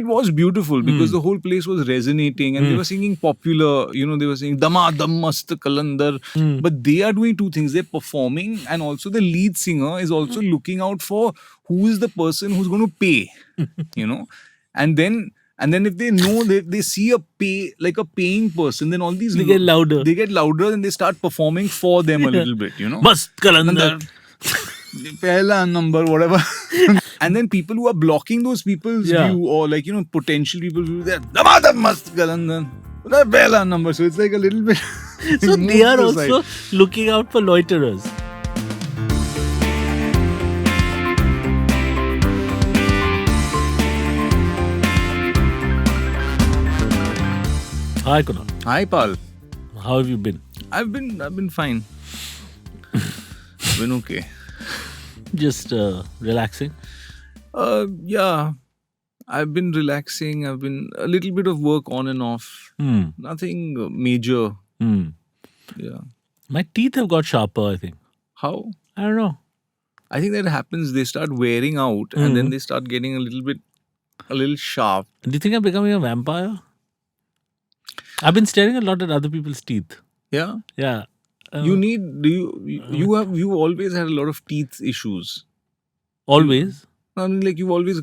was beautiful because the whole place was resonating and they were singing popular, they were saying Dama Dam Mast Kalandar. But they are doing two things. They're performing and also the lead singer is also looking out for who is the person who's going to pay, And then if they know they see a paying person, then all these They get louder. They get louder and they start performing for them a little bit, Mast Kalandar. Pehla number, whatever. And then people who are blocking those people's view or potential people view, they're Damada Mast Kalandar. Pehla number. So it's like a little bit. So they are also looking out for loiterers. Hi Kunal. Hi Pal. How have you been? I've been fine. Been okay. Just relaxing. Yeah. I've been relaxing. I've been a little bit of work on and off. Nothing major. Yeah. My teeth have got sharper, I think. How? I don't know. I think that happens. They start wearing out and then they start getting a little sharp. Do you think I'm becoming a vampire? I've been staring a lot at other people's teeth. Yeah. Yeah. You've always had a lot of teeth issues. Always? I mean, like you've always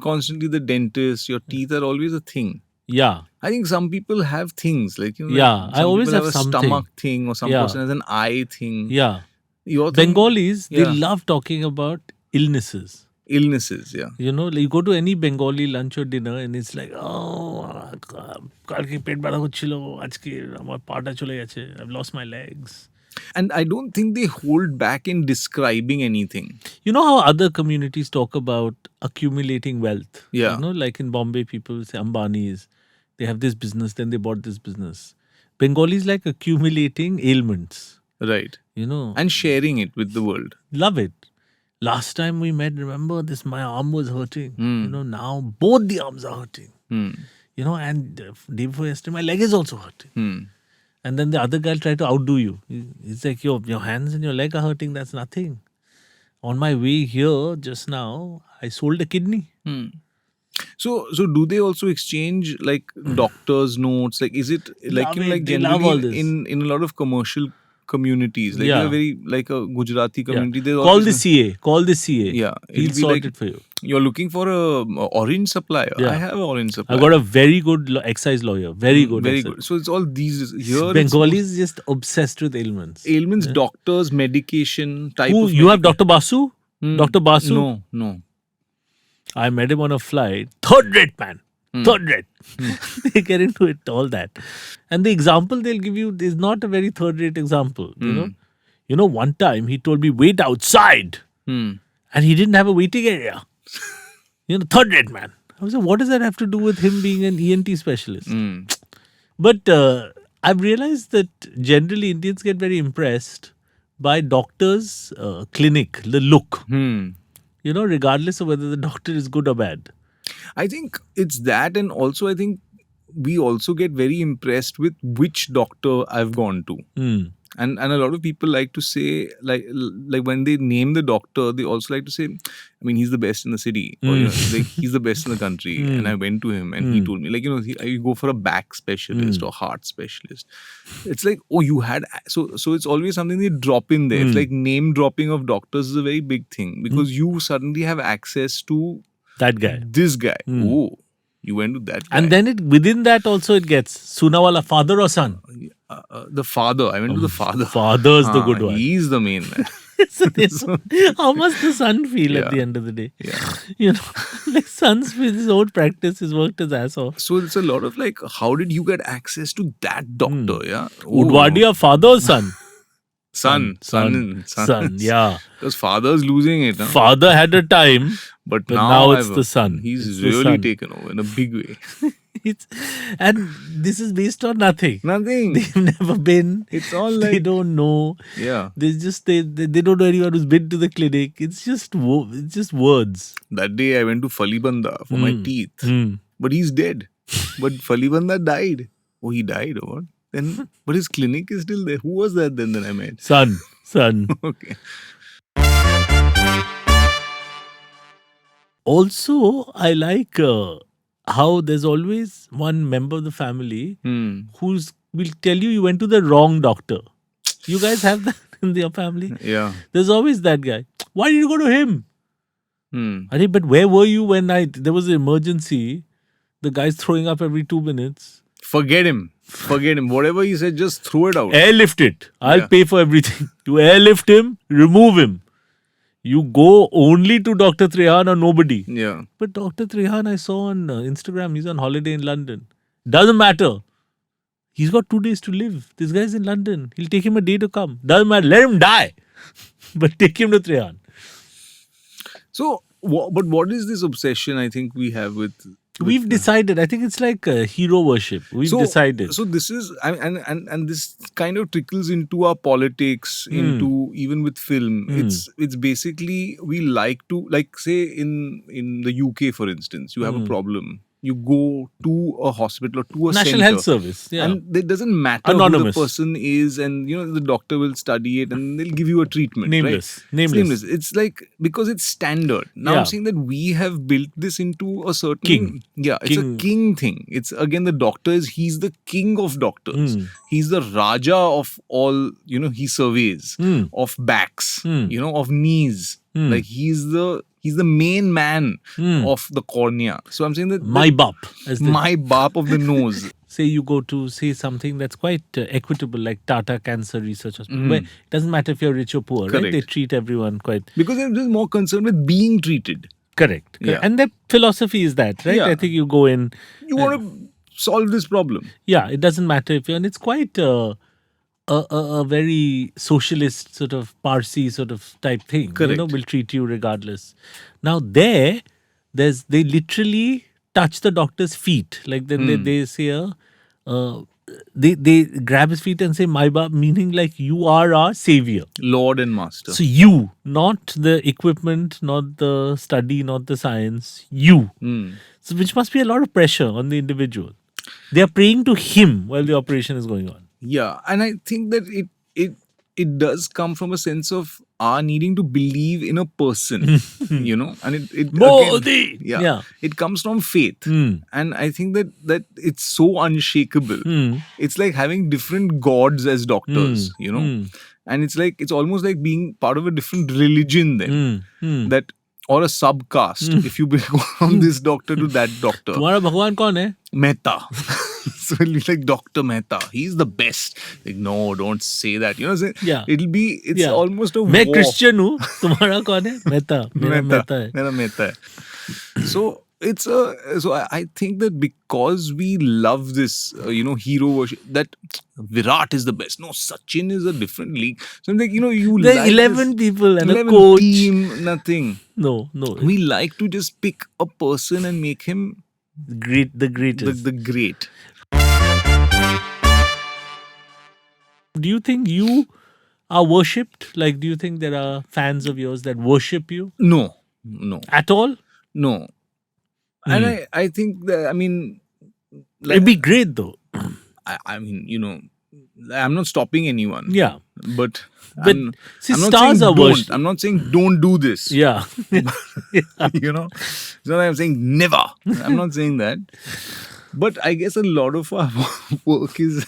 constantly the dentist. Your teeth are always a thing. Yeah. I think some people have things like Yeah, I always people have a something. stomach thing or some Yeah. person has an eye thing. Yeah. Your thing, Bengalis, they Yeah. love talking about illnesses. illnesses. Yeah. Like you go to any Bengali lunch or dinner and it's like, কালকে পেট ব্যথা হচ্ছিল আজকে আমার পাটা চলে গেছে, I've lost my legs. And I don't think they hold back in describing anything. You know how other communities talk about accumulating wealth? Yeah. Like in Bombay, people say Ambanis, they have this business, then they bought this business. Bengalis like accumulating ailments, Right. and And sharing it with the world. love it. Last time we met, remember my arm was hurting. Now both the arms are hurting. And day before yesterday, my leg is also hurting. And then the other guy tried to outdo you. He's like, your hands and your leg are hurting. That's nothing. On my way here just now, I sold a kidney. So do they also exchange like doctors' notes? Like, is it like Love it. like They love all generally this. in a lot of commercial communities? Like Yeah. they're very like a Gujarati community. There's Call always the CA. Call the CA. Yeah, He'll it'll be sort like- it for you. You're looking for a orange supplier. Yeah. I have an orange supplier. I've got a very good excise lawyer. Very good. Very excise. good. So it's all these here. it's Bengalis just obsessed with ailments. ailments, doctors, medication type Who, of. you have Dr. Basu? Dr. Basu? No. I met him on a flight. Third rate, man. Third rate. They get into it, all that. And the example they'll give you is not a very third rate example. You know, one time he told me, wait outside. And he didn't have a waiting area. Third rate, man. I was like, what does that have to do with him being an ENT specialist? But I've realized that generally Indians get very impressed by doctors' clinic, the look. Regardless of whether the doctor is good or bad. I think it's that, and also I think we also get very impressed with which doctor I've gone to. And a lot of people like to say, like when they name the doctor, they also like to say, I mean, he's the best in the city, or like he's the best in the country. And I went to him, and he told me, like, you go for a back specialist or heart specialist. It's like, oh, you had so it's always something they drop in there. It's like name dropping of doctors is a very big thing because you suddenly have access to That guy. this guy. Oh, you went to that guy. And then within that also it gets Sunawala, father or son? The father. I went to the father. Father's the good one. He's the main man. How must the son feel at Yeah. the end of the day? Yeah. Like son's with his own practice, he's worked his ass off. So it's a lot of like, how did you get access to that doctor? Yeah. Oh. Udwadia, father or son? Son. Yeah. Because father's losing it. Huh? Father had a time, But now it's I've- the son. He's It's the really son. taken over in a big way. And this is based on nothing. Nothing. They've never been. It's all They like, don't know. yeah. They don't know anyone who's been to the clinic. It's just words. That day I went to Falibanda for my teeth. But he's dead. But Falibanda died. Oh, he died or what? Then, but his clinic is still there. Who was that then I met? Son. Okay. Also, I like how there's always one member of the family Hmm. who's will tell you went to the wrong doctor. You guys have that in your family? Yeah. There's always that guy. Why did you go to him? Hmm. Arey, but where were you when there was an emergency? The guy's throwing up every 2 minutes. Forget him. Forget him. Whatever he said, just throw it out. Airlift it. I'll Yeah. pay for everything. You airlift him, remove him. You go only to Dr. Trehan or nobody. Yeah. But Dr. Trehan, I saw on Instagram, he's on holiday in London. Doesn't matter. He's got 2 days to live. This guy's in London. He'll take him a day to come. Doesn't matter. Let him die. But take him to Trehan. So, but what is this obsession I think we have with We've decided. I think it's like hero worship. We've decided. So this is and this kind of trickles into our politics, into even with film. It's basically we like to, like, say in the UK, for instance, you have a problem. You go to a hospital or to a National center, Health Service. Yeah. and it doesn't matter Anonymous. who the person is, and the doctor will study it and they'll give you a treatment. Nameless. Right? Nameless. It's nameless. It's like, because it's standard. Now Yeah. I'm saying that we have built this into a certain King. Yeah, it's King. a king thing. It's again the doctor he's the king of doctors. He's the Raja of all, he surveys, of backs, of knees. Like he's the main man of the cornea. So I'm saying that My bap. As the my bap of the nose. say you go to say something that's quite equitable, like Tata Cancer Research Hospital, where it doesn't matter if you're rich or poor, right? Correct. They treat everyone quite Because they're just more concerned with being treated. correct. Yeah. And their philosophy is that, right? Yeah. I think you go in, You want to solve this problem. yeah, it doesn't matter if you're, and it's quite a very socialist sort of Parsi sort of type thing. Correct. Will treat you regardless. Now they literally touch the doctor's feet. Like then they say they grab his feet and say my bab, meaning like you are our savior. Lord and master. So you, not the equipment, not the study, not the science, you. So which must be a lot of pressure on the individual. They are praying to him while the operation is going on. Yeah, and I think that it does come from a sense of our needing to believe in a person, and it Modi! again, Yeah. it comes from faith, and I think that it's so unshakable. It's like having different gods as doctors, and it's like it's almost like being part of a different religion then, that or a subcaste. If you go from this doctor to that doctor, तुम्हारा भगवान कौन है? Mehta. So it'll be like Dr. Mehta. He's the best. Like, no, don't say that. Yeah. It's Yeah. almost a मैं war. Christian हूँ. तुम्हारा कौन है? मेहता. मेरा मेहता है. Mera Mehta hai. So I think that because we love this, hero worship, that Virat is the best. No, Sachin is a different league. So I'm like, you There are like 11 this, people and 11 a coach. team, nothing. No. We like to just pick a person and make him The greatest. the great. Do you think you are worshipped? Like, do you think there are fans of yours that worship you No. at all? No. And I think that, I mean, It'd be great though. I mean, I'm not stopping anyone. Yeah. But See, I'm not stars saying are don't. worshipped. I'm not saying don't do this. Yeah. So I'm saying never. I'm not saying that. But I guess a lot of our work is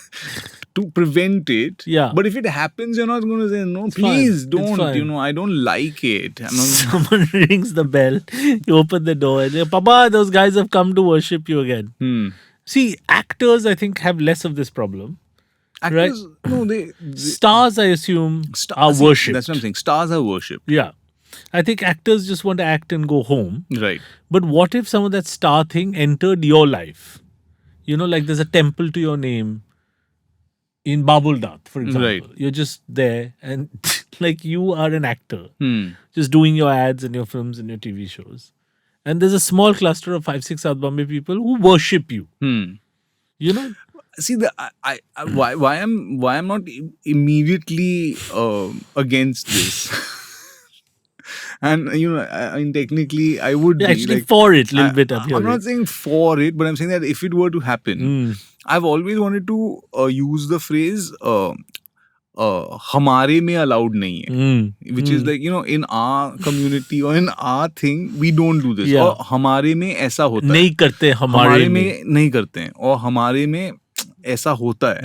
to prevent it. Yeah. But if it happens, you're not going to say, no, It's please fine. It's don't. fine. I don't like it. I'm not. Someone rings the bell. You open the door and say, Papa, those guys have come to worship you again. See, actors, I think, have less of this problem. Actors, no, they Stars, I assume, are see, worshipped. That's what I'm saying. Stars are worshipped. Yeah. I think actors just want to act and go home. Right. But what if some of that star thing entered your life? Like there's a temple to your name in Babul Daat, for example. Right. You're just there and like you are an actor, just doing your ads and your films and your TV shows. And there's a small cluster of 5-6 South Bombay people who worship you. See, why I'm not immediately against this. And I mean, technically, I would be Actually, like, for it, a little bit up here. I'm not saying for it, but I'm saying that if it were to happen, I've always wanted to use the phrase हमारे में allowed नहीं है, which is like, you know, in our community or in our thing we don't do this. Yeah. और हमारे में ऐसा होता नहीं है, करते हमारे में नहीं करते हैं, और हमारे में ऐसा होता है.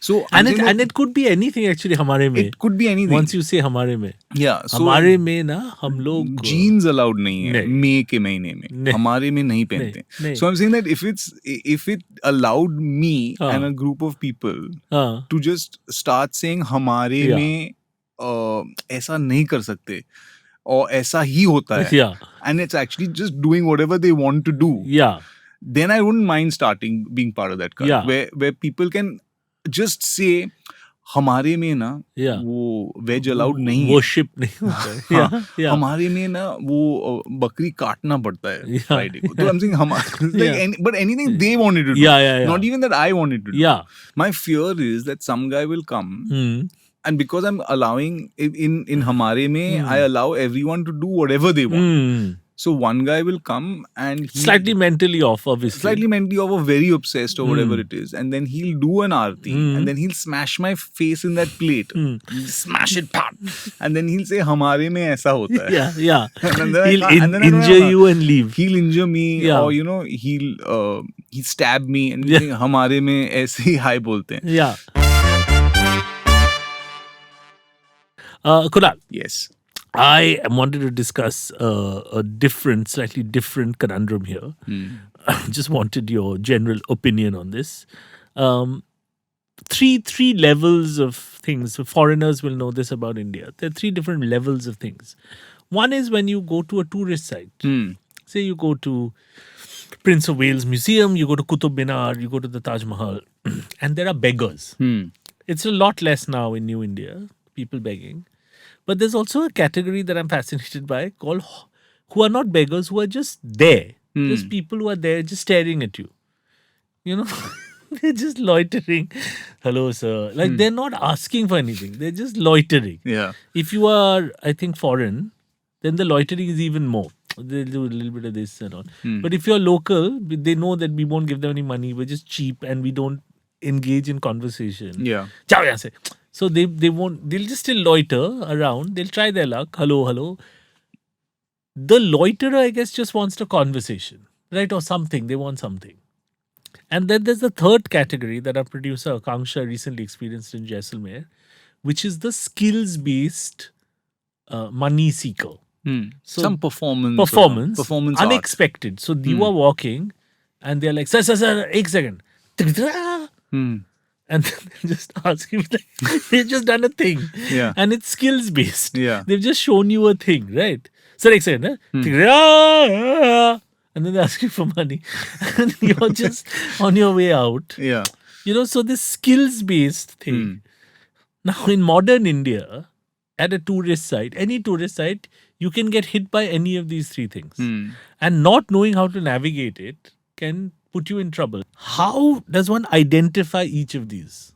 So and it could be anything actually. हमारे में it could be anything. Once you say हमारे में, yeah, so हमारे में ना हम लोग jeans allowed नहीं है नहीं. मई के महीने में, नहीं. हमारे में नहीं पहनते. नहीं. So I'm saying that if it allowed me and a group of people to just start saying हमारे में ऐसा नहीं कर सकते और ऐसा ही होता है, and it's actually just doing whatever they want to do, then I wouldn't mind starting being part of that cult, where people can just say हमारे में ना वो वेज अलाउड नहीं है, वर्शिप नहीं होता है. हमारे में ना वो बकरी काटना पड़ता है फ्राइडे को. तो I'm saying like but anything they wanted to do, not even that I wanted to do. My fear is that some guy will come and because I'm allowing in हमारे में I allow everyone to do whatever they want. So one guy will come and slightly mentally off, obviously. Slightly mentally off or very obsessed or whatever it is. And then he'll do an aarti and then he'll smash my face in that plate. Smash it part. And then he'll say, हमारे में ऐसा होता है. Yeah. And He'll injure you and leave. He'll injure me or, you know, he'll stab me and हमारे में ऐसे ही हाय बोलते हैं. Yeah. Kunal. Yes. I wanted to discuss a slightly different conundrum here. Just wanted your general opinion on this. Three levels of things. Foreigners will know this about India. There are three different levels of things. One is when you go to a tourist site. Say you go to Prince of Wales Museum, you go to Qutub Minar, you go to the Taj Mahal, and there are beggars. It's a lot less now in New India, people begging. But there's also a category that I'm fascinated by called who are not beggars, who are just there. Just people who are there just staring at you. You know, they're just loitering. Hello, sir. Like they're not asking for anything. They're just loitering. Yeah. If you are, I think, foreign, then the loitering is even more. They'll do a little bit of this and all. But if you're local, they know that we won't give them any money. We're just cheap and we don't engage in conversation. Yeah. Chao yahan se. So they won't, they'll just still loiter around. They'll try their luck. Hello. The loiterer, I guess, just wants a conversation, right? Or something. They want something. And then there's the third category that our producer Akanksha recently experienced in Jaisalmer, which is the skills-based money seeker. So some performance unexpected. Art. So you are walking and they're like, sir, 1 second. And then they just ask you, they've just done a thing. Yeah. And it's skills based. Yeah. They've just shown you a thing, right? Sir, 1 second. And then they ask you for money. And you're just on your way out. Yeah. You know, so this skills based thing. Now, in modern India, at a tourist site, any tourist site, you can get hit by any of these three things. And not knowing how to navigate it can put you in trouble. How does one identify each of these?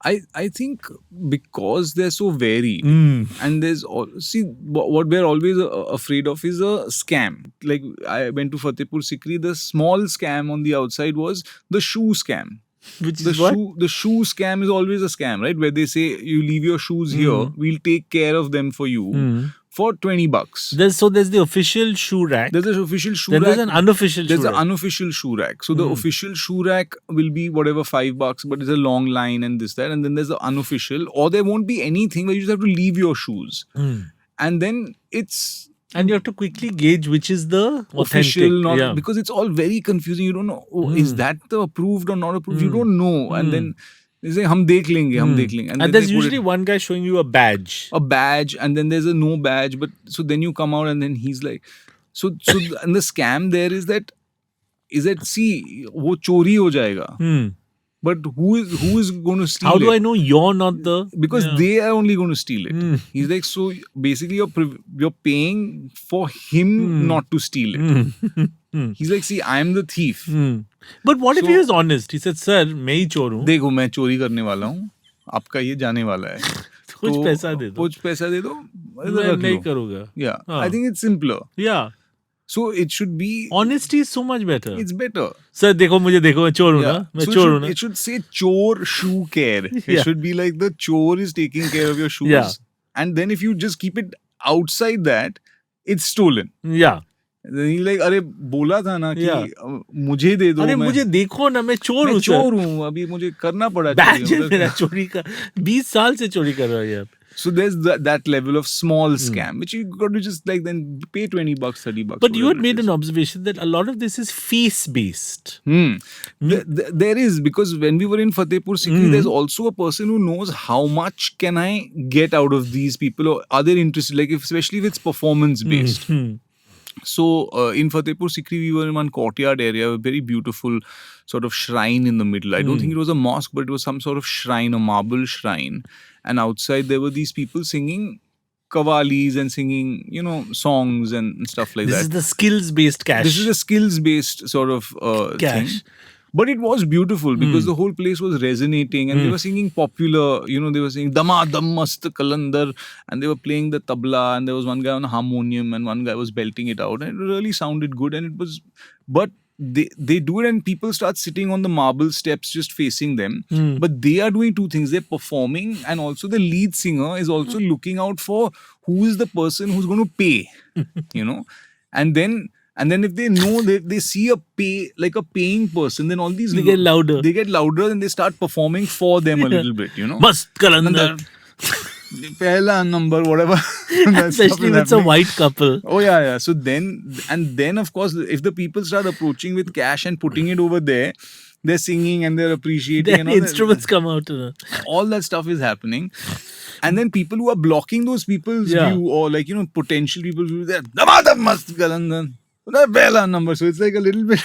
I think because they're so varied and there's what we're always afraid of is a scam. Like I went to Fatehpur Sikri, the small scam on the outside was the shoe scam. Which is what? The shoe scam is always a scam, right? Where they say you leave your shoes here, we'll take care of them for you for $20. There's the official shoe rack. There's an official shoe rack. There's an unofficial shoe rack. There's an unofficial shoe rack. So the official shoe rack will be whatever $5, but it's a long line and this, that. And then there's the unofficial, or there won't be anything where you just have to leave your shoes. And then and you have to quickly gauge which is the official, because it's all very confusing. You don't know, is that the approved or not approved? You don't know. And then they say, hum dekh lenge. And there's usually one guy showing you a badge. And then there's a no badge. But so then you come out and then he's like, so and the scam there is that see, wo chori ho jayega. But who is going to steal it? How do I know you're not the... Because they are only going to steal it. He's like, so basically you're paying for him not to steal it. He's like, see, I'm the thief. But what if he was honest? He said, sir, मैं ही चोर हूँ. देखो मैं चोरी करने वाला हूँ. आपका ये जाने वाला है. कुछ पैसा दे दो. कुछ पैसा दे दो. मैं नहीं करूँगा. Yeah. I think it's simpler. Yeah. So it should be. Honesty is so much better. It's better. Sir, देखो मुझे देखो मैं चोर हूँ ना, मैं So चोर हूँ ना. it should say chore shoe care. It Yeah. should be like the chore is taking care of your shoes. Yeah. And then if you just keep it outside that, it's stolen. Yeah. Then you're like, अरे बोला था ना कि Yeah. मुझे दे दो. अरे मुझे देखो ना, मैं चोर मैं हूँ सर. चोर हूँ, अभी मुझे करना पड़ा. बैच है मेरा चोरी का, 20 साल से चोरी कर रहा है आप. So there's that level of small scam, which you got to just like then pay $20, $30. But you had whatever it made is. an observation that a lot of this is face based. There is, because when we were in Fatehpur Sikri, there's also a person who knows how much can I get out of these people, or are they interested, like especially if it's performance based. So in Fatehpur Sikri, we were in one courtyard area, a very beautiful sort of shrine in the middle. I don't think it was a mosque, but it was some sort of shrine, a marble shrine. And outside there were these people singing qawwalis and singing, songs and stuff like This that. is the skills based cash. This is a skills-based sort of Cash. thing. But it was beautiful because the whole place was resonating and they were singing popular, they were singing Dama Dam Mast Kalandar, and they were playing the tabla, and there was one guy on a harmonium and one guy was belting it out, and it really sounded good. And it was, but they do it and people start sitting on the marble steps just facing them. But they are doing two things. They're performing, and also the lead singer is also looking out for who is the person who's going to pay, and then if they know they see a paying person, then all these They get louder. They get louder and they start performing for them a little bit, Mast Kalandar. Pehla number, whatever. Especially if it's a white couple. Oh yeah. So then of course, if the people start approaching with cash and putting it over there, they're singing and they're appreciating. Then and all instruments come out. All that stuff is happening. And then people who are blocking those people's view, or potential people's view, they're Damada Mast Kalandan. Bela number. So it's like a little bit.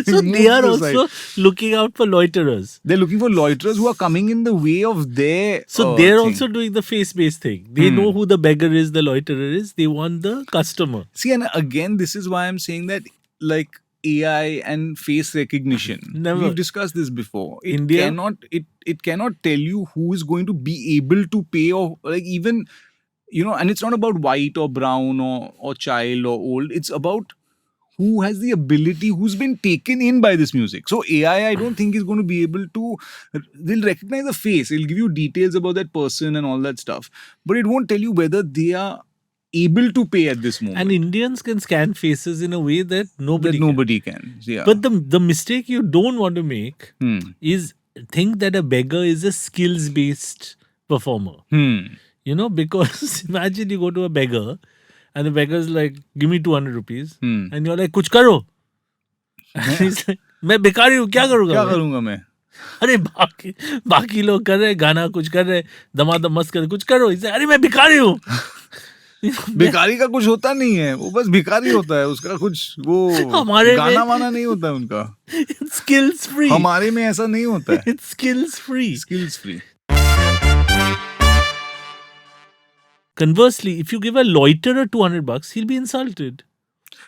So they are also looking out for loiterers. They're looking for loiterers who are coming in the way of their. So they're thing. also doing the face-based thing. They know who the beggar is, the loiterer is. They want the customer. See, and again, this is why I'm saying that AI and face recognition. Never. We've discussed this before. India It cannot tell you who is going to be able to pay, or even, and it's not about white or brown or child or old. It's about who has the ability, who's been taken in by this music. So AI, I don't think is going to be able to, they'll recognize the face. It'll give you details about that person and all that stuff. But it won't tell you whether they are able to pay at this moment. And Indians can scan faces in a way that nobody can. Yeah. But the mistake you don't want to make is think that a beggar is a skills-based performer. Because imagine you go to a beggar and the beggar's like, give me 200 rupees. And you're like, kuch karo. And he's like, मैं भिखारी हूँ, क्या करूँगा मैं? अरे बाकी लोग कर रहे गाना कुछ कर रहे दमादम मस्त कर कुछ करो. इसे अरे मैं भिखारी हूँ. भिखारी का कुछ होता नहीं है, वो बस भिखारी होता है, उसका कुछ वो गाना वाना नहीं होता है उनका. Skills free. हमारे में ऐसा नहीं होता है. It's skills free. Skills free. Conversely, if you give a loiterer $200, he'll be insulted.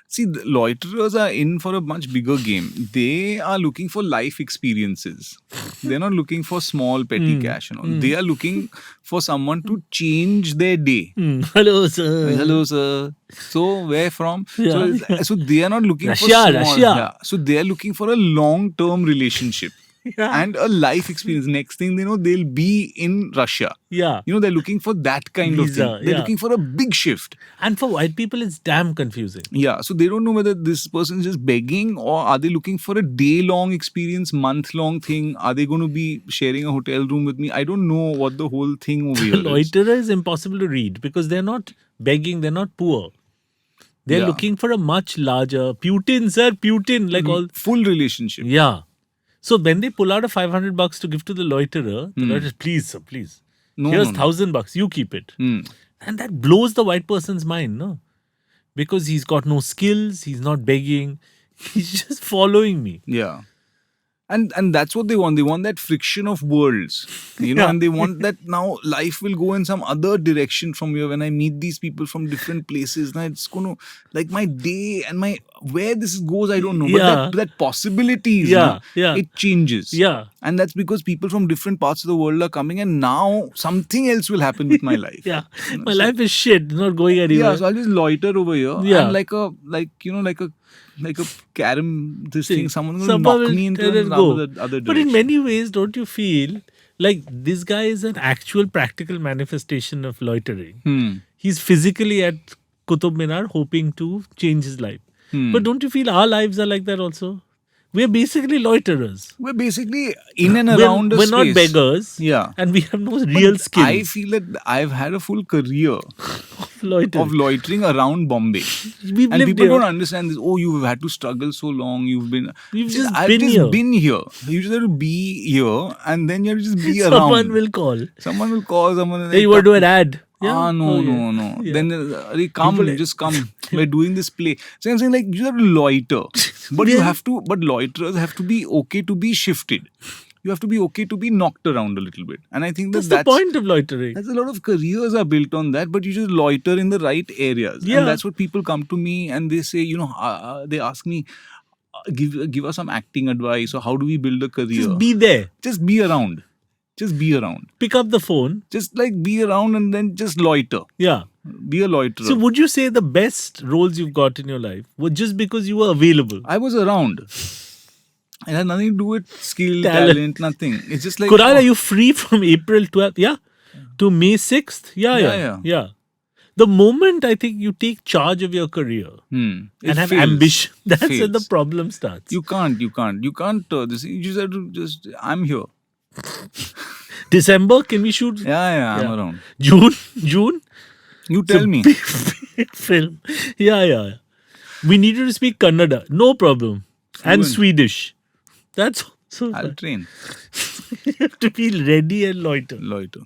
See, the loiterers are in for a much bigger game. They are looking for life experiences. They're not looking for small petty cash and all. They are looking for someone to change their day. Hello, sir. Hello, sir. So, where from? Yeah. So they are not looking for Russia. Yeah. So they are looking for a long-term relationship. Yeah. And a life experience. Next thing they know, they'll be in Russia. Yeah. They're looking for that kind of thing. They're looking for a big shift. And for white people, it's damn confusing. Yeah. So they don't know whether this person is just begging, or are they looking for a day-long experience, month-long thing? Are they going to be sharing a hotel room with me? I don't know what the whole thing over here is. Loiterer is impossible to read because they're not begging, they're not poor. They're looking for a much larger Putin, sir, Putin, like all full relationship. Yeah. So when they pull out a $500 to give to the loiterer, the loiterer, please, sir, please. Here's $1,000, you keep it. And that blows the white person's mind, no? Because he's got no skills, he's not begging, he's just following me. Yeah. And that's what they want. They want that friction of worlds, and they want that now life will go in some other direction from here. When I meet these people from different places, now it's going to, like my day and where this goes, I don't know. Yeah. But that possibilities, Yeah, yeah. it changes. Yeah. And that's because people from different parts of the world are coming, and now something else will happen with my life. Yeah. You know, My so- life is shit. Not going anywhere. Yeah, so I'll just loiter over here. Yeah. And like a carom, this thing, someone will Someone knock will me into tell it another go. other But in direction. many ways, don't you feel like this guy is an actual practical manifestation of loitering? He's physically at Qutub Minar hoping to change his life. But don't you feel our lives are like that also? We're basically loiterers. We're basically in and around a We're space. not beggars. Yeah. And we have no real skills I feel that I've had a full career of loitering. of loitering around Bombay. We've And lived people here. don't understand this. Oh, you've had to struggle so long. You've just I've been just here. been here. You just have to be here, and then you have to just be Someone around. will call. Someone will call someone. And Hey, you want to do an ad? Ah, no, Oh, yeah. no, no. Yeah. Then come, just come. We're doing this play. So I'm saying, like, you have to loiter, but you Yeah. have to. But loiterers have to be okay to be shifted. You have to be okay to be knocked around a little bit. And I think That's the point of loitering. that's a lot of careers are built on that, but you just loiter in the right areas. Yeah. And that's what people come to me and they say, they ask me, give us some acting advice, or how do we build a career? Just be there. Just be around. Just be around. Pick up the phone. Just like be around and then just loiter. Yeah. Be a loiterer. So would you say the best roles you've got in your life were just because you were available? I was around. It had nothing to do with skill, Talent. talent, nothing. It's just like... Quran, are you free from April 12th? Yeah. To May 6th? Yeah. The moment I think you take charge of your career It and have fails. ambition, that's when the Fails. problem starts. You can't. You just have to just... I'm here. December, can we shoot? Yeah, I'm around. June? You tell me. Film. Yeah. We need you to speak Kannada. No problem. And Fluent. Swedish. That's so I'll fun. train. You have to be ready and loiter. Loiter.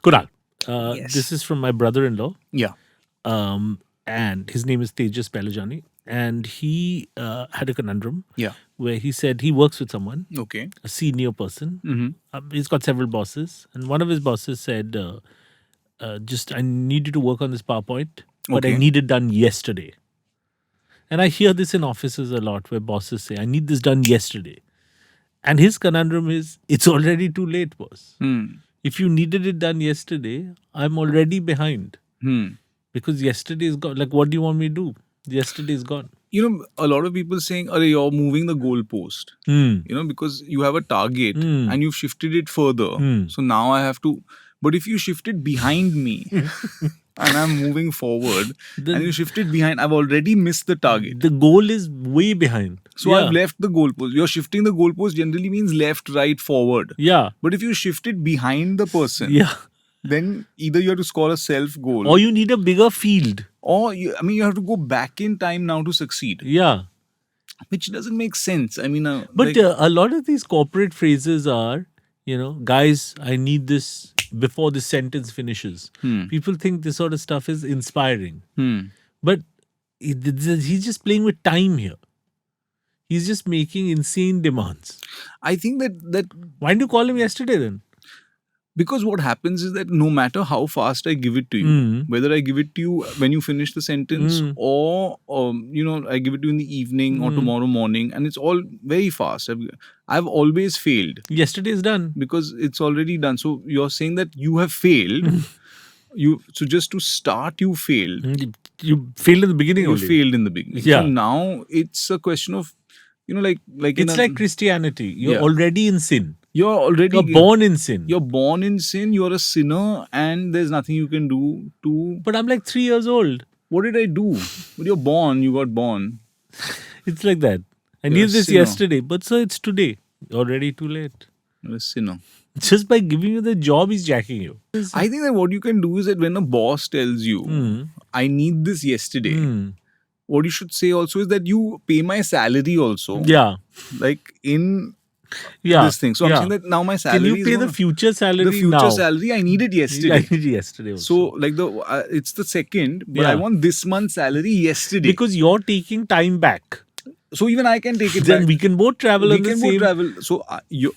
Kunal, Yes. this is from my brother-in-law. Yeah. And his name is Tejas Pelajani. And he had a conundrum Yeah. where he said he works with someone, Okay. a senior person. Mm-hmm. He's got several bosses. And one of his bosses said, I need you to work on this PowerPoint, but I Okay. need it done yesterday. And I hear this in offices a lot where bosses say, I need this done yesterday. And his conundrum is, it's already too late, boss. If you needed it done yesterday, I'm already behind. Because yesterday is gone. Like, what do you want me to do? Yesterday is gone. A lot of people saying, "Arey, you're moving the goalpost." Because you have a target and you've shifted it further. So now I have to. But if you shift it behind me and I'm moving forward and you shift it behind, I've already missed the target. The goal is way behind. So I've left the goalpost. You're shifting the goalpost generally means left, right, forward. Yeah. But if you shift it behind the person, Yeah. then either you have to score a self goal, Or you need a bigger field. or you have to go back in time now to succeed, Yeah. which doesn't make sense. But a lot of these corporate phrases are, guys, I need this before this sentence finishes. People think this sort of stuff is inspiring. But he's just playing with time here. He's just making insane demands. I think that Why didn't you call him yesterday then? because what happens is that no matter how fast I give it to you, whether I give it to you when you finish the sentence or I give it to you in the evening or tomorrow morning, and it's all very fast. I've always failed Yesterday is done. because it's already done. So you're saying that you have failed. So just to start, you failed. You failed in the beginning You only. failed in the beginning. Yeah. So now it's a question of like It's like Christianity. You're Yeah. already in sin. you're already You're born in sin. You're born in sin. You're a sinner, and there's nothing you can do to. But I'm like 3 years old. What did I do? But you're born. You got born. It's like that. I You're a needed this sinner. yesterday, but sir, it's today. Already too late. You're a sinner. Just by giving you the job, he's jacking you. I think that what you can do is that when a boss tells you, "I need this yesterday," what you should say also is that you pay my salary also. Yeah. Like in Yeah. this thing. So I'm yeah. saying that now my salary Can you is pay the gonna- future salary the future now? salary I need it yesterday. I need it yesterday also. So like it's the second, but Yeah. I want this month's salary yesterday. Because you're taking time back. So even I can take it Then back. we can both travel We on the can both same... travel. So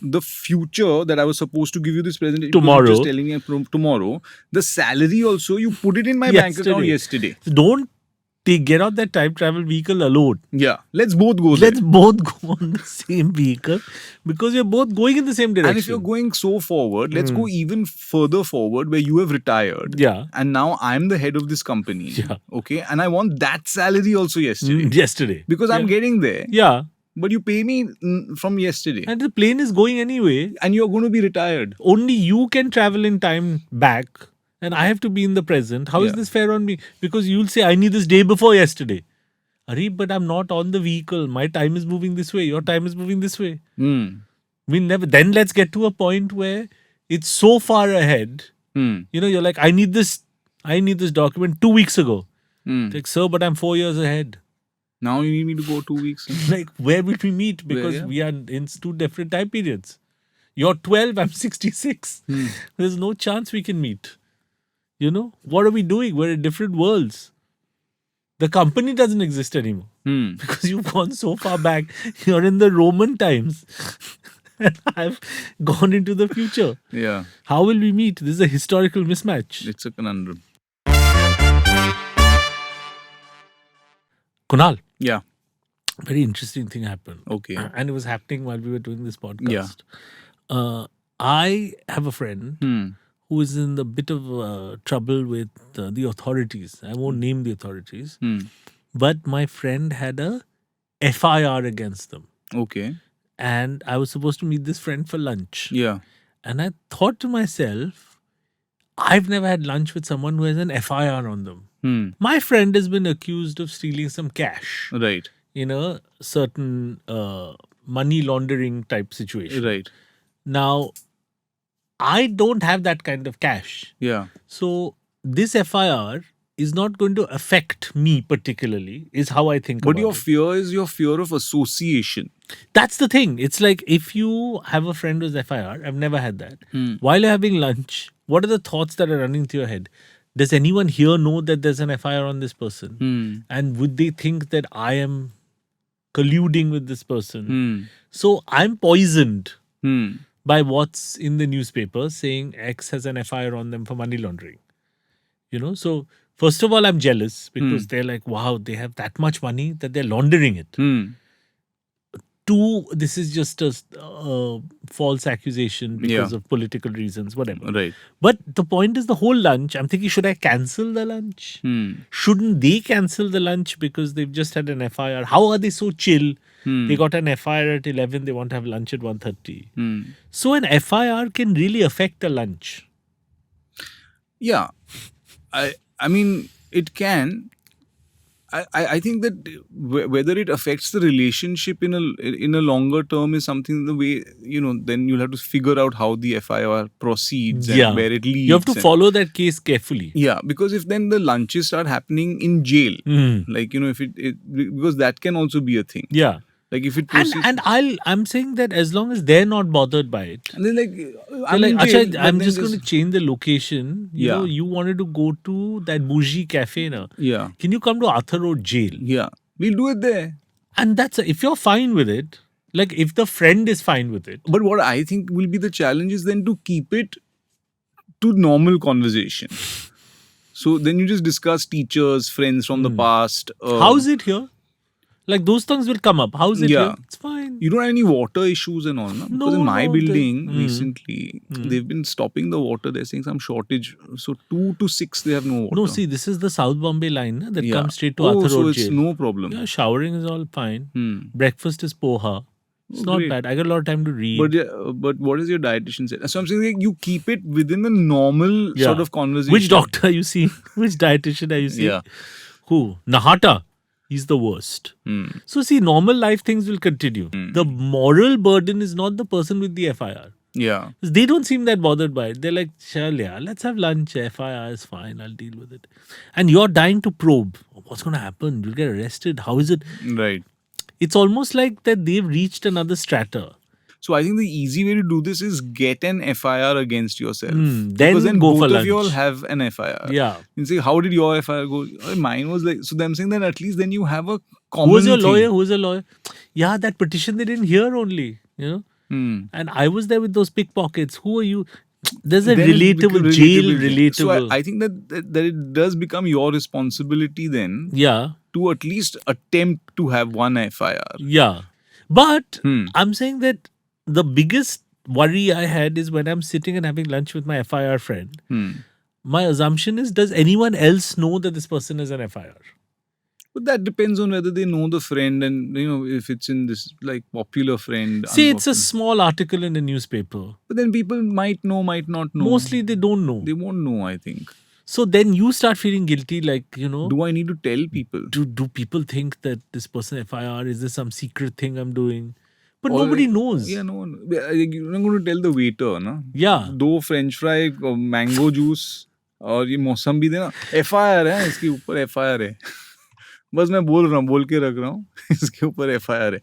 the future that I was supposed to give you this present Tomorrow. just telling me tomorrow, the salary also you put it in my bank account yesterday. So don't get out that time travel vehicle alone. Yeah, let's both go Let's there. both go on the same vehicle because we're both going in the same direction. And if you're going so forward, let's go even further forward where you have retired. Yeah. And now I'm the head of this company. Yeah. Okay. And I want that salary also yesterday. Yesterday. Because I'm getting there. Yeah. But you pay me from yesterday. And the plane is going anyway. And you're going to be retired. Only you can travel in time back. And I have to be in the present. How is this fair on me? Because you'll say, I need this day before yesterday. Arey, but I'm not on the vehicle. My time is moving this way. Your time is moving this way. We never. Then let's get to a point where it's so far ahead. You know, you're like, I need this document 2 weeks ago. Like, sir, but I'm 4 years ahead. Now you need me to go 2 weeks. Like, where will we meet? Because we are in 2 different time periods. You're 12, I'm 66. There's no chance we can meet. You know, what are we doing? We're in different worlds. The company doesn't exist anymore because you've gone so far back. You're in the Roman times. And I've gone into the future. Yeah. How will we meet? This is a historical mismatch. It's a conundrum. Kunal. Yeah. Very interesting thing happened. Okay. And it was happening while we were doing this podcast. Yeah. I have a friend who is in a bit of trouble with the authorities. I won't name the authorities. But my friend had a FIR against them. Okay. And I was supposed to meet this friend for lunch. Yeah. And I thought to myself, I've never had lunch with someone who has an FIR on them. My friend has been accused of stealing some cash. Right. In a certain money laundering type situation. Right. Now, I don't have that kind of cash. Yeah. So, this FIR is not going to affect me particularly, is how I think about it. But your fear is your fear of association. That's the thing. It's like if you have a friend who's FIR, I've never had that. While you're having lunch, what are the thoughts that are running through your head? Does anyone here know that there's an FIR on this person? And would they think that I am colluding with this person? So I'm poisoned by what's in the newspaper saying X has an FIR on them for money laundering. You know, so first of all, I'm jealous because they're like, wow, they have that much money that they're laundering it. 2, this is just a false accusation because of political reasons, whatever. Right. But the point is the whole lunch, I'm thinking, should I cancel the lunch? Shouldn't they cancel the lunch because they've just had an FIR? How are they so chill? They got an FIR at 11, they want to have lunch at 1:30. So an FIR can really affect a lunch. Yeah. I mean, it can. I think that whether it affects the relationship in a longer term is something the way, you know, then you'll have to figure out how the FIR proceeds and where it leads. You have to follow that case carefully. Yeah, because if then the lunches start happening in jail, like, you know, if because that can also be a thing. Yeah. Like if it proceeds, and I'm saying that as long as they're not bothered by it. And they're like, Achha, I'm just going to change the location. You Yeah. know, you wanted to go to that bougie cafe now. Yeah. Can you come to Arthur Road jail? Yeah. We'll do it there. And that's if you're fine with it, like if the friend is fine with it. But what I think will be the challenge is then to keep it to normal conversation. So then you just discuss teachers, friends from the past. How is it here? Like those things will come up. How's it here? It's fine. You don't have any water issues and all, no? Because in my building recently, they've been stopping the water. They're saying some shortage. So 2 to 6, they have no water. No, see, this is the South Bombay line that comes straight to Oh, Arthur so Road it's jail. no problem. Yeah, showering is all fine. Breakfast is poha. It's not great. bad. I got a lot of time to read. But what is your dietitian say? So I'm saying like, you keep it within the normal sort of conversation. Which doctor are you seeing? Which dietitian are you seeing? Yeah. Who? Nahata. He's the worst. So see, normal life things will continue. The moral burden is not the person with the FIR. Yeah. They don't seem that bothered by it. They're like, chal, yeah, let's have lunch. FIR is fine. I'll deal with it. And you're dying to probe. What's going to happen? You'll get arrested. How is it? Right. It's almost like that they've reached another strata. So I think the easy way to do this is get an FIR against yourself. Then because then go both for of lunch. you all have an FIR. Yeah. You say, how did your FIR go? Mine was like, so I'm saying that at least then you have a Who was your thing. lawyer? Who was your lawyer? Yeah, that petition they didn't hear only, you know. And I was there with those pickpockets. Who are you? There's a Then it relatable, becomes jail relatable. So relatable. I think that it does become your responsibility then Yeah, to at least attempt to have one FIR. yeah. But I'm saying that the biggest worry I had is when I'm sitting and having lunch with my FIR friend. My assumption is, does anyone else know that this person is an FIR? But that depends on whether they know the friend and, you know, if it's in this like popular friend. See, it's a unpopular. small article in a newspaper. But then people might know, might not know. Mostly they don't know. They won't know, I think. So then you start feeling guilty, like, you know. Do I need to tell people? Do people think that this person FIR? Is this some secret thing I'm doing? But nobody knows. Yeah, no one. You're not going to tell the waiter, na? Yeah. 2 French fry, mango juice और ये मौसम भी देना. FIR है, इसके ऊपर FIR है. बस मैं बोल के रख रहा हूँ. इसके ऊपर FIR है.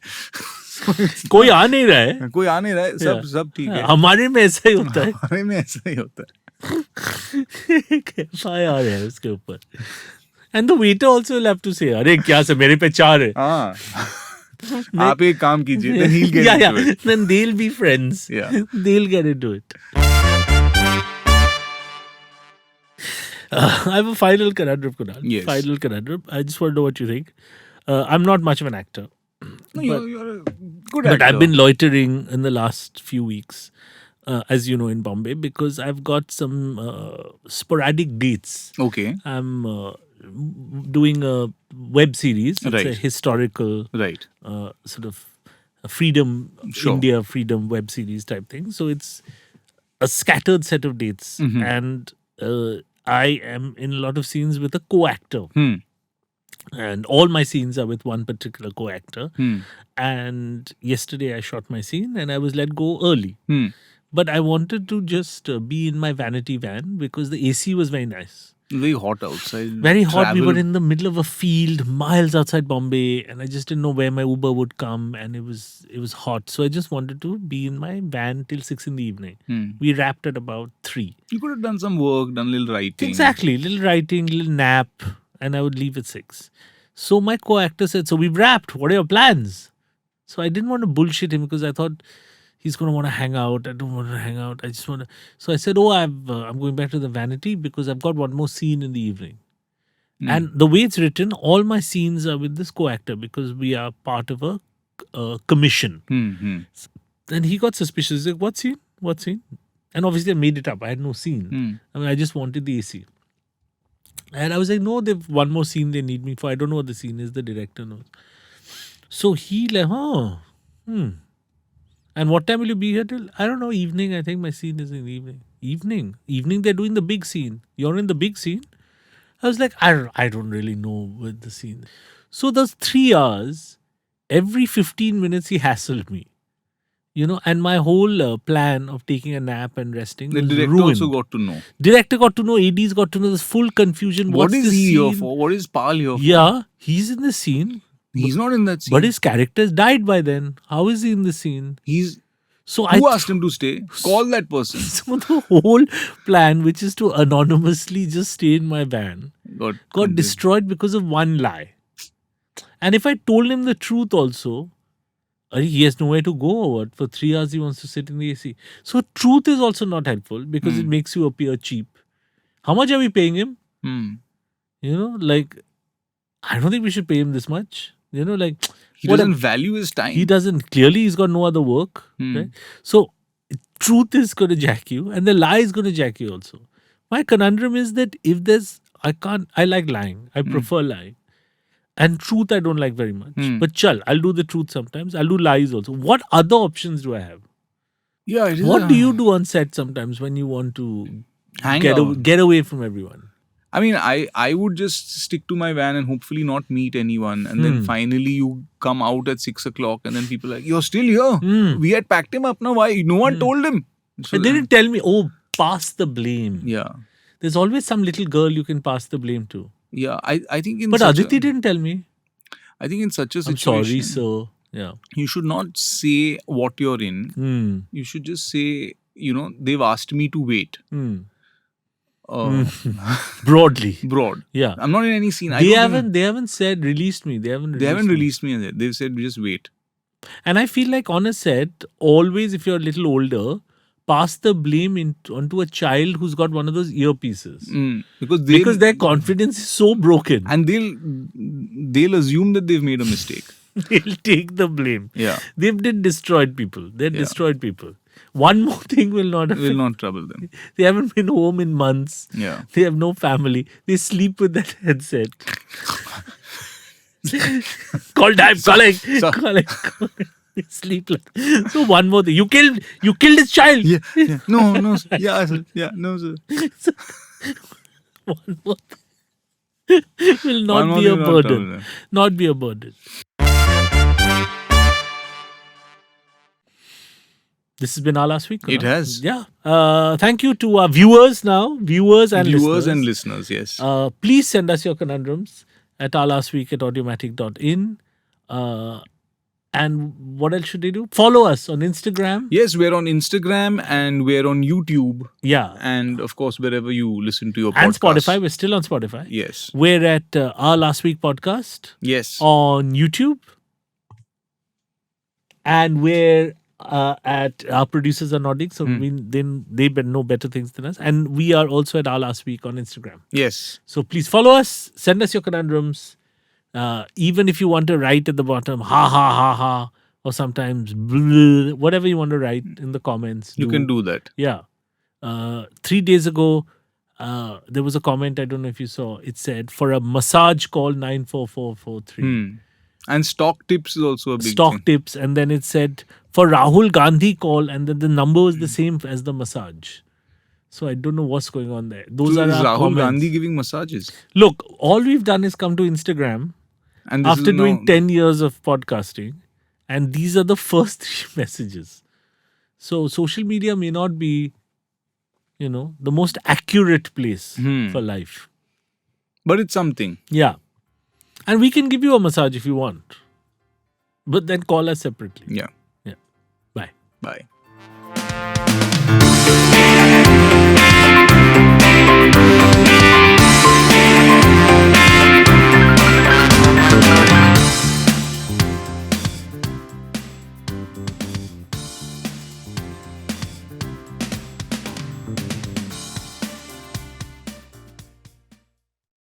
कोई आ नहीं रहा है. कोई आ नहीं रहा है. सब ठीक है. हमारे में ऐसा ही होता है. हमारे में ऐसा ही होता है. FIR है उसके ऊपर. And the waiter also will have to say, अरे क्या से मेरे पे 4 है. हाँ. आप एक काम कीजिए. Then he'll get into it. Then they'll be friends. Yeah. They'll get into it. I have a final conundrum, Kunal. Yes. Final conundrum. I just want to know what you think. I'm not much of an actor. No, you're a good But actor. I've been loitering in the last few weeks, as you know, in Bombay, because I've got some sporadic dates. Okay. I'm doing a web series. It's Right. a historical Right. sort of a freedom, Sure. India freedom web series type thing. So it's a scattered set of dates. Mm-hmm. And I am in a lot of scenes with a co-actor. And all my scenes are with one particular co-actor. And yesterday I shot my scene and I was let go early. But I wanted to just be in my vanity van because the AC was very nice. Very hot outside. Very hot. We Travel- were in the middle of a field, miles outside Bombay, and I just didn't know where my Uber would come, and it was hot. So I just wanted to be in my van till 6 in the evening. We wrapped at about 3. You could have done some work, done a little writing. Exactly, little writing, little nap, and I would leave at 6. So my co-actor said, "So we've wrapped. What are your plans?" So I didn't want to bullshit him because I thought he's going to want to hang out. I don't want to hang out. I just want to. So I said, "Oh, I'm going back to the vanity because I've got one more scene in the evening." And the way it's written, all my scenes are with this co-actor because we are part of a commission. Then he got suspicious. He's like, "What scene? What scene?" And obviously I made it up. I had no scene. I mean, I just wanted the AC. And I was like, "No, they've one more scene they need me for. I don't know what the scene is. The director knows." So he like, And what time will you be here till? I don't know, evening. I think my scene is in the evening. Evening, they're doing the big scene. You're in the big scene? I was like, I don't really know what the scene. So those 3 hours, every 15 minutes he hassled me. You know, and my whole plan of taking a nap and resting The was director ruined. also got to know. Director got to know, ADs got to know, there's full confusion. What What's is the he scene? here for? What is Pal here for? Yeah, he's in the scene. He's not in that scene. But his character's died by then. How is he in the scene? So Who asked him to stay? Call that person. So the whole plan, which is to anonymously just stay in my van, got destroyed because of one lie. And if I told him the truth also, he has nowhere to go or what? For 3 hours he wants to sit in the AC. So truth is also not helpful because it makes you appear cheap. How much are we paying him? You know, like, I don't think we should pay him this much. You know, like... He doesn't value his time. He doesn't. Clearly, he's got no other work. Right? So, truth is going to jack you and the lie is going to jack you also. My conundrum is that if there's... I like lying. I prefer lying. And truth I don't like very much. But chal, I'll do the truth sometimes. I'll do lies also. What other options do I have? Yeah, it is. What do you do on set sometimes when you want to Hang out. get away from everyone? I mean, I would just stick to my van and hopefully not meet anyone. And then finally you come out at 6 o'clock and then people are like, "You're still here? We had packed him up now. Why? No one told him." So They didn't tell me, oh, pass the blame. Yeah. There's always some little girl you can pass the blame to. Yeah. I think in But such Aditi didn't tell me. I think in such a I'm situation, sorry, so yeah. you should not say what you're in. You should just say, they've asked me to wait. Broadly. broad. Yeah. I'm not in any scene. They haven't said released me. They haven't released me. They've said just wait. And I feel like on a set, always if you're a little older, pass the blame onto a child who's got one of those earpieces. Because their confidence is so broken. And they'll assume that they've made a mistake. They'll take the blame. Yeah. They've destroyed people. Destroyed people. One more thing will not trouble them. They haven't been home in months. Yeah. They have no family. They sleep with that headset. Call time, calling. Sleep like. So one more thing. You killed his child. Yeah. No, sir. Yeah, no, sir. One more thing. Will not be a burden. Not be a burden. This has been our last week. It has. Yeah. Thank you to our viewers now. Viewers and listeners, yes. Please send us your conundrums at ourlastweek@audiomatic.in. And what else should they do? Follow us on Instagram. Yes, we're on Instagram and we're on YouTube. Yeah. And of course, wherever you listen to your podcast. And Spotify. We're still on Spotify. Yes. We're at Our Last Week Podcast. Yes. On YouTube. And we're at our producers are nodding, so they know better things than us. And we are also at Our Last Week on Instagram. Yes. So please follow us. Send us your conundrums. Even if you want to write at the bottom, ha ha ha ha, or sometimes blah, whatever you want to write in the comments. You can do that. Yeah. 3 days ago, there was a comment, I don't know if you saw. It said, for a massage call 94443. And stock tips is also a big Stock tips. And then it said, for Rahul Gandhi call, and then the number was the same as the massage. So I don't know what's going on there. Those are our Rahul comments. Gandhi giving massages. Look, all we've done is come to Instagram and after doing 10 years of podcasting. And these are the first 3 messages. So social media may not be, the most accurate place for life. But it's something. Yeah. And we can give you a massage if you want. But then call us separately. Yeah. Bye. Bye.